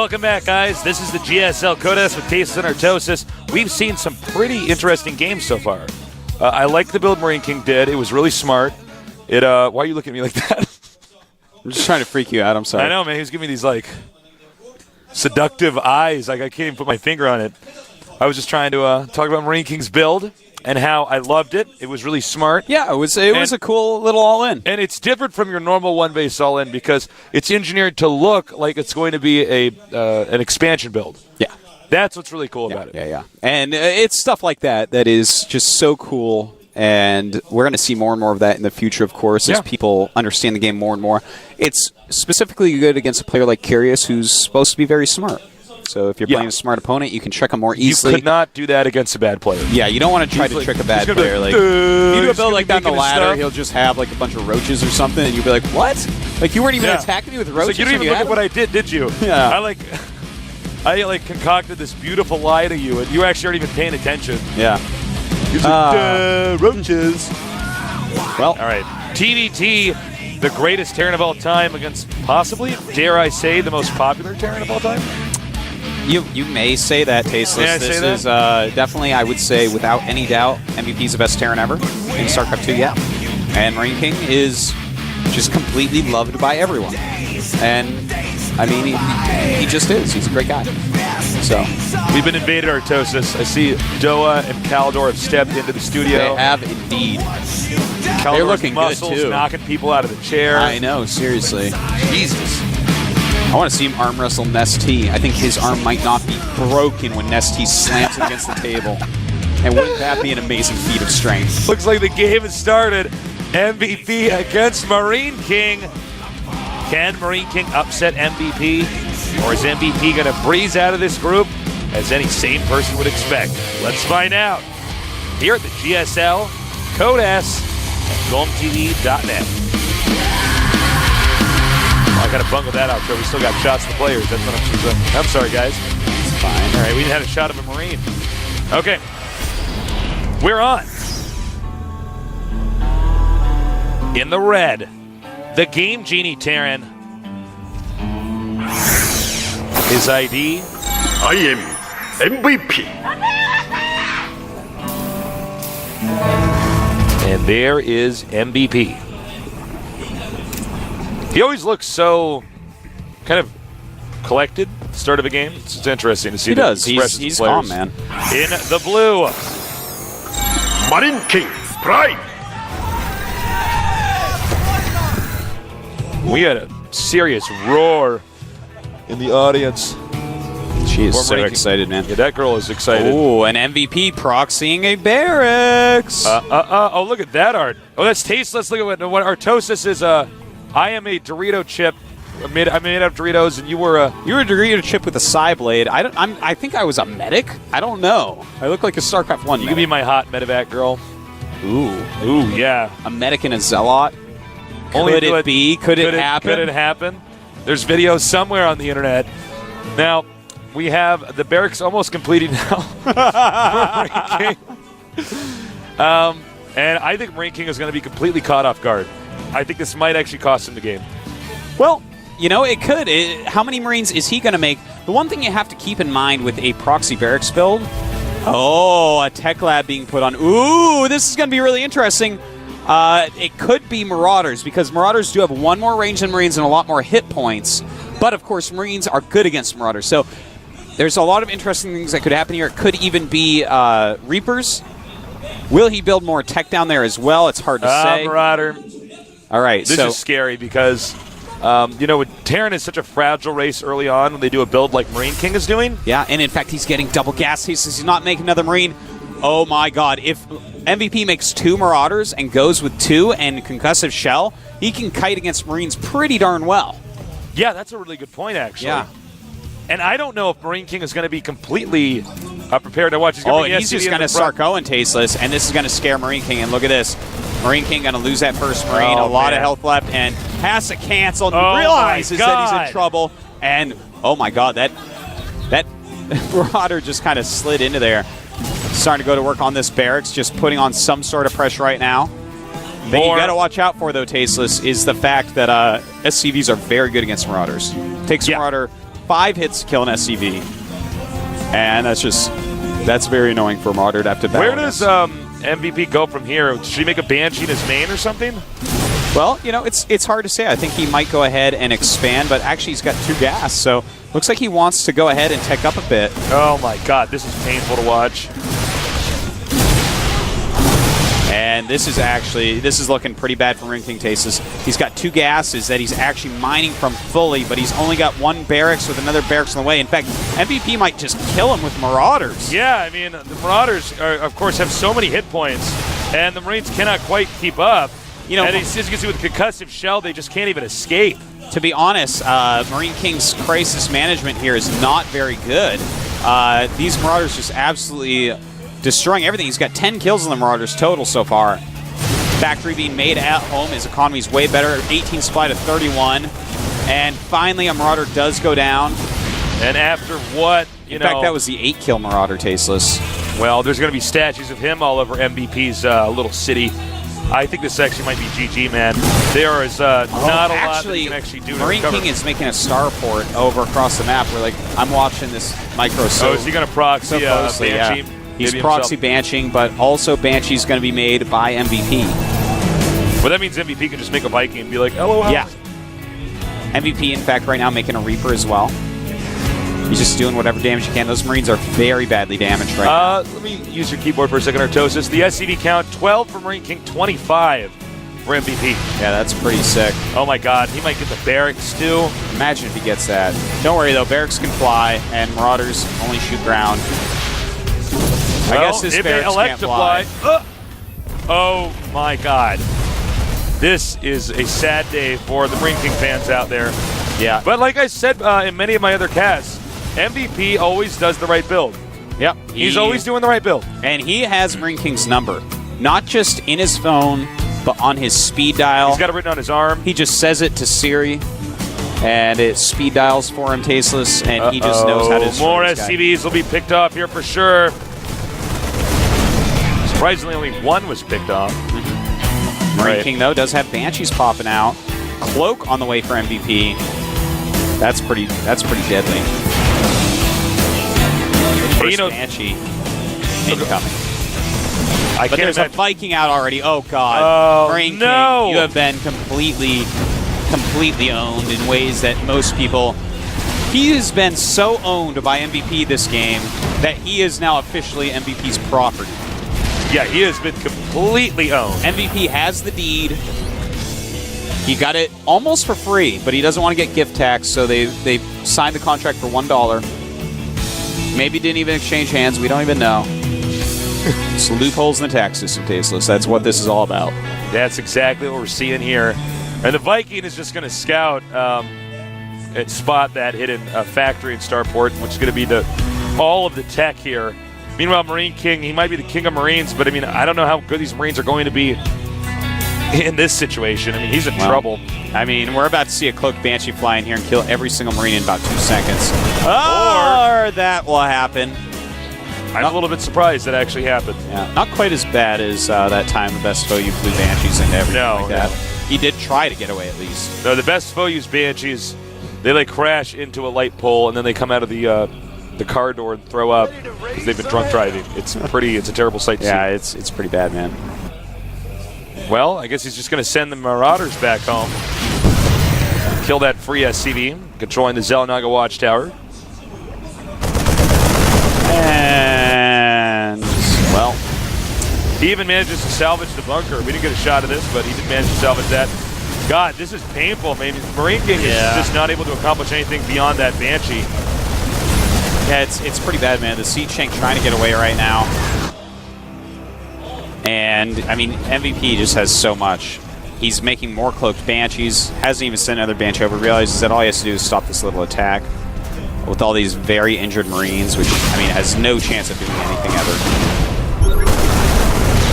Welcome back, guys. This is the GSL Codas with Tasteless and Artosis. We've seen some pretty interesting games so far. I like the build MarineKing did. It was really smart. Why are you looking at me like that? I'm just trying to freak you out. I'm sorry. I know, man. He was giving me these, like, seductive eyes. Like, I can't even put my finger on it. I was just trying to talk about MarineKing's build and how I loved it. It was really smart. Yeah, it was a cool little all-in. And it's different from your normal one-base all-in because it's engineered to look like it's going to be an expansion build. Yeah. That's what's really cool about it. Yeah. And it's stuff like that is just so cool. And we're going to see more and more of that in the future, of course, as people understand the game more and more. It's specifically good against a player like Curious, who's supposed to be very smart. So if you're playing a smart opponent, you can trick them more easily. You could not do that against a bad player. Yeah, you don't want to try to trick a bad player. Like, you do a build like that on the ladder, he'll just have like a bunch of roaches or something, and you'll be like, what? Like, you weren't even attacking me with roaches? So you didn't even look at what I did you? Yeah. I concocted this beautiful lie to you, and you actually aren't even paying attention. Yeah. Roaches. Well, all right. TVT, the greatest Terran of all time against possibly, dare I say, the most popular Terran of all time? You may say that, Tasteless. This is definitely, I would say, without any doubt, MVP's the best Terran ever in Starcraft 2, And MarineKing is just completely loved by everyone. And, I mean, he just is. He's a great guy. So we've been invaded, Artosis. I see Doa and Kaldor have stepped into the studio. They have indeed. They're looking muscles, good, too. Knocking people out of the chair. I know, seriously. Jesus. I want to see him arm wrestle Nestea. I think his arm might not be broken when Nestea slams it against the table. And wouldn't that be an amazing feat of strength? Looks like the game has started. MVP against MarineKing. Can MarineKing upset MVP? Or is MVP going to breeze out of this group as any sane person would expect? Let's find out. Here at the GSL, Codas, at GOMTV.net. I got to bungle that out, Joe. We still got shots of the players. That's what I'm saying. I'm sorry, guys. It's fine. All right, we had a shot of a Marine. Okay. We're on. In the red, the Game Genie Terran. His ID. I am MVP. And there is MVP. He always looks so kind of collected at the start of a game. It's interesting to see. He does. He's calm, man. In the blue, MarineKing Pride. We had a serious roar in the audience. She is so excited, man. Yeah, that girl is excited. Oh, an MVP proxying a barracks. Oh, look at that art. Oh, that's tasteless. Look at what Artosis is. I am a Dorito chip. I made out of Doritos, and you were a Dorito chip with a side blade. I think I was a medic. I don't know. I look like a StarCraft 1 You medic. could be my hot medevac girl. Ooh, yeah. A medic and a zealot. Could it be? Could it happen? Could it happen? There's videos somewhere on the internet. Now, we have the barracks almost completed now. And I think MarineKing is going to be completely caught off guard. I think this might actually cost him the game. Well, you know, it could. How many Marines is he going to make? The one thing you have to keep in mind with a proxy barracks build, a tech lab being put on. Ooh, this is going to be really interesting. It could be Marauders, because Marauders do have one more range than Marines and a lot more hit points. But, of course, Marines are good against Marauders. So there's a lot of interesting things that could happen here. It could even be Reapers. Will he build more tech down there as well? It's hard to say. Marauder. All right, this is scary because, Terran is such a fragile race early on when they do a build like MarineKing is doing. Yeah, and in fact, he's getting double gas. He's not making another Marine. Oh, my God. If MVP makes 2 Marauders and goes with 2 and Concussive Shell, he can kite against Marines pretty darn well. Yeah, that's a really good point, actually. Yeah. And I don't know if MarineKing is going to be completely prepared to watch. He's just going to start going tasteless, and this is going to scare MarineKing. And look at this. MarineKing going to lose that first Marine, a lot of health left, and has to cancel and realizes that he's in trouble. And, oh, my God, that Marauder just kind of slid into there. Starting to go to work on this barracks, just putting on some sort of pressure right now. The thing you got to watch out for, though, Tasteless, is the fact that SCVs are very good against Marauders. Takes a Marauder 5 hits to kill an SCV. And that's very annoying for a Marauder to have to battle. Where does MVP go from here? Should he make a Banshee in his main or something? Well, you know, it's hard to say. I think he might go ahead and expand, but actually he's got 2 gas, so looks like he wants to go ahead and tech up a bit. Oh my god, this is painful to watch. And this is looking pretty bad for MarineKing Tasteless. He's got 2 gases that he's actually mining from fully, but he's only got 1 barracks with another barracks on the way. In fact, MVP might just kill him with Marauders. Yeah, I mean, the Marauders, of course, have so many hit points, and the Marines cannot quite keep up. You know, and as you can see with concussive shell, they just can't even escape. To be honest, MarineKing's crisis management here is not very good. These Marauders just absolutely destroying everything. He's got 10 kills on the Marauders total so far. Factory being made at home. His economy's way better. 18 supply to 31. And finally, a Marauder does go down. And after what, in fact, that was the 8-kill Marauder Tasteless. Well, there's going to be statues of him all over MVP's little city. I think this actually might be GG, man. There is not a lot that you can actually do to recover. MarineKing is making a starport over across the map. Where like I'm watching this micro. So is he going to proxy closely, Banshee? Yeah. He's proxy banshing, but also Banshee's going to be made by MVP. Well, that means MVP can just make a Viking and be like, LOL. Yeah. MVP, in fact, right now making a Reaper as well. He's just doing whatever damage he can. Those Marines are very badly damaged right now. Let me use your keyboard for a second, Artosis. The SCV count, 12 for MarineKing, 25 for MVP. Yeah, that's pretty sick. Oh my god, he might get the barracks too. Imagine if he gets that. Don't worry though, barracks can fly, and Marauders only shoot ground. Well, I guess his barracks can't fly. Oh my god. This is a sad day for the MarineKing fans out there. Yeah. But like I said in many of my other casts, MVP always does the right build. Yep. He's always doing the right build. And he has MarineKing's number. Not just in his phone, but on his speed dial. He's got it written on his arm. He just says it to Siri, and it speed dials for him, Tasteless, and he just knows how to more SCVs will be picked off here for sure. Surprisingly, only 1 was picked off. MarineKing, though, does have Banshees popping out. Cloak on the way for MVP. That's pretty deadly. First Banshee incoming. But there's a Viking out already. Oh, God. MarineKing, no. you have been completely owned in ways that most people... He has been so owned by MVP this game that he is now officially MVP's property. Yeah, he has been completely owned. MVP has the deed. He got it almost for free, but he doesn't want to get gift tax, so they signed the contract for $1. Maybe didn't even exchange hands. We don't even know. It's loopholes in the tax system, Tasteless. That's what this is all about. That's exactly what we're seeing here. And the Viking is just going to scout and spot that hidden factory in Starport, which is going to be all of the tech here. Meanwhile, MarineKing, he might be the king of Marines, but I mean, I don't know how good these Marines are going to be in this situation. I mean, he's in trouble. I mean, we're about to see a cloaked Banshee fly in here and kill every single Marine in about 2 seconds. Or that will happen. I'm a little bit surprised that actually happened. Yeah, not quite as bad as that time the best foe you flew Banshees into everything like that. He did try to get away at least. No, the best foe use Banshees. They like crash into a light pole and then they come out of the car door and throw up because they've been drunk driving. It's a terrible sight to see. Yeah, it's pretty bad, man. Well, I guess he's just going to send the Marauders back home. Kill that free SCV, controlling the Zelnaga Watchtower. And, well, he even manages to salvage the bunker. We didn't get a shot of this, but he did manage to salvage that. God, this is painful. Maybe MarineKing is just not able to accomplish anything beyond that Banshee. Yeah, it's pretty bad, man. The Siege Tank trying to get away right now. And, I mean, MVP just has so much. He's making more cloaked Banshees. Hasn't even sent another Banshee over. Realizes that all he has to do is stop this little attack with all these very injured Marines, which, I mean, has no chance of doing anything ever.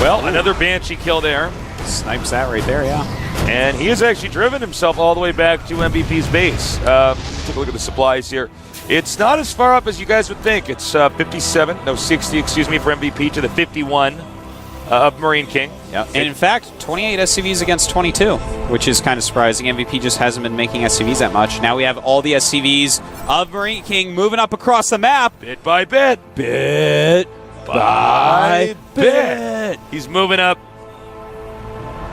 Well, another Banshee kill there. Snipes that right there, yeah. And he has actually driven himself all the way back to MVP's base. Take a look at the supplies here. It's not as far up as you guys would think. It's 60, excuse me, for MVP to the 51. of MarineKing. Yeah. And in fact, 28 SCVs against 22, which is kind of surprising. MVP just hasn't been making SCVs that much. Now we have all the SCVs of MarineKing moving up across the map. Bit by bit. Bit by bit. He's moving up.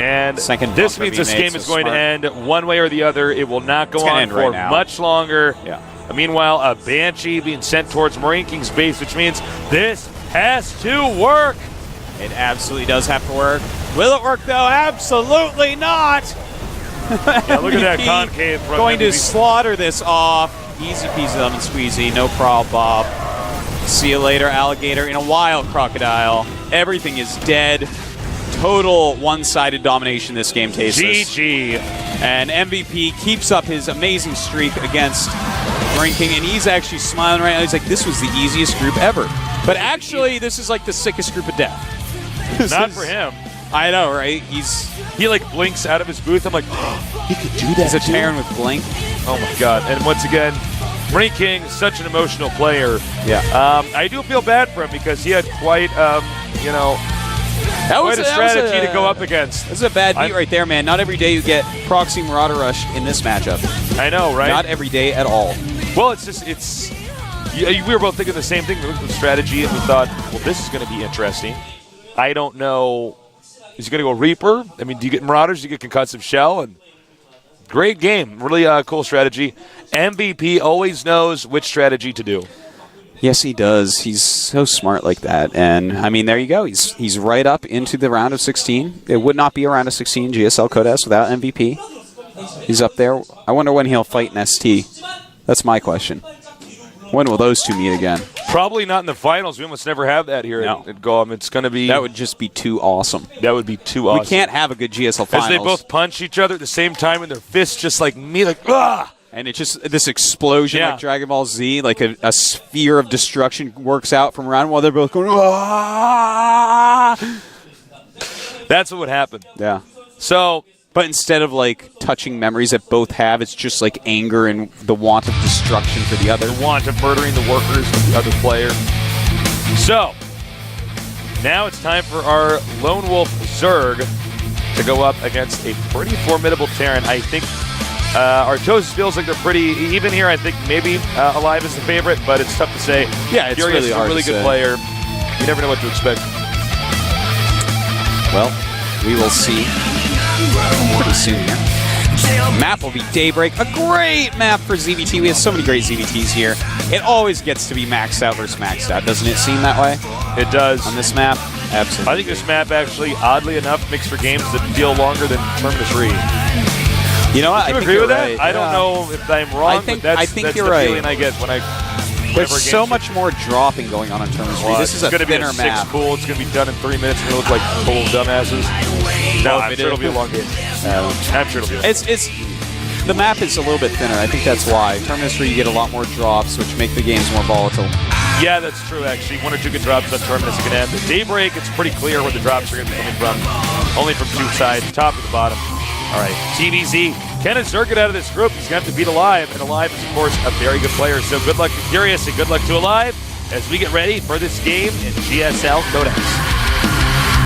And this means this game is going to end one way or the other. It will not go on for much longer. Yeah. Meanwhile, a Banshee being sent towards MarineKing's base, which means this has to work. It absolutely does have to work. Will it work, though? Absolutely not. Yeah, look at that concave. From going to slaughter this off. Easy peasy lemon squeezy. No problem, Bob. See you later, alligator. In a while, crocodile. Everything is dead. Total one-sided domination this game, Tasteless. GG. And MVP keeps up his amazing streak against MarineKing, and he's actually smiling right now. He's like, this was the easiest group ever. But actually, this is like the sickest group of death. Not for him. I know, right? He like blinks out of his booth. I'm like, oh, he could do that. He's a Terran with blink. Oh my god! And once again, MarineKing, such an emotional player. Yeah. I do feel bad for him because he had quite, quite a strategy to go up against. This is a bad beat right there, man. Not every day you get Proxy Marauder Rush in this matchup. I know, right? Not every day at all. Well, we were both thinking the same thing. We looked at the strategy and we thought, well, this is going to be interesting. I don't know. Is he going to go Reaper? I mean, do you get Marauders? Do you get Concussive Shell? And great game. Really cool strategy. MVP always knows which strategy to do. Yes, he does. He's so smart like that. And, I mean, there you go. He's right up into the round of 16. It would not be a round of 16 GSL Codes without MVP. He's up there. I wonder when he'll fight an ST. That's my question. When will those two meet again? Probably not in the finals. We almost never have that here at GOM. It's going to be... That would just be too awesome. That would be too awesome. We can't have a good GSL finals. As they both punch each other at the same time and their fists just like me, like, ah! And it's just this explosion like Dragon Ball Z, like a sphere of destruction works out from around while they're both going, ah! That's what would happen. Yeah. So... But instead of like touching memories that both have, it's just like anger and the want of destruction for the other. The want of murdering the workers of the other player. So, now it's time for our Lone Wolf Zerg to go up against a pretty formidable Terran. I think Artosis feels like they're pretty even here. I think maybe Alive is the favorite, but it's tough to say. Yeah, it's Furious really hard is a really good player. You never know what to expect. Well, we will see pretty soon here. Map will be Daybreak. A great map for ZVT. We have so many great ZVTs here. It always gets to be maxed out versus maxed out. Doesn't it seem that way? It does. On this map? Absolutely. I think this map actually, oddly enough, makes for games that feel longer than Terminus Re. You know what? Do you agree with that? I don't know if I'm wrong, but that's you're the feeling I get when I... There's so much more dropping going on Terminus Re. This is a thinner map. It's going to be a 6 pool. It's going to be done in 3 minutes. It's going to look like total dumbasses. No, I'm sure it'll be a long game. I'm sure it'll be a long game. The map is a little bit thinner. I think that's why. Terminus Re, you get a lot more drops, which make the games more volatile. Yeah, that's true, actually. 1 or 2 good drops on Terminus can end. The Daybreak, it's pretty clear where the drops are going to be coming from. Only from 2 sides, top and the bottom. All right, TVZ. Can a Zerg get out of this group? He's going to have to beat Alive, and Alive is, of course, a very good player. So good luck to Curious and good luck to Alive as we get ready for this game in GSL Codex.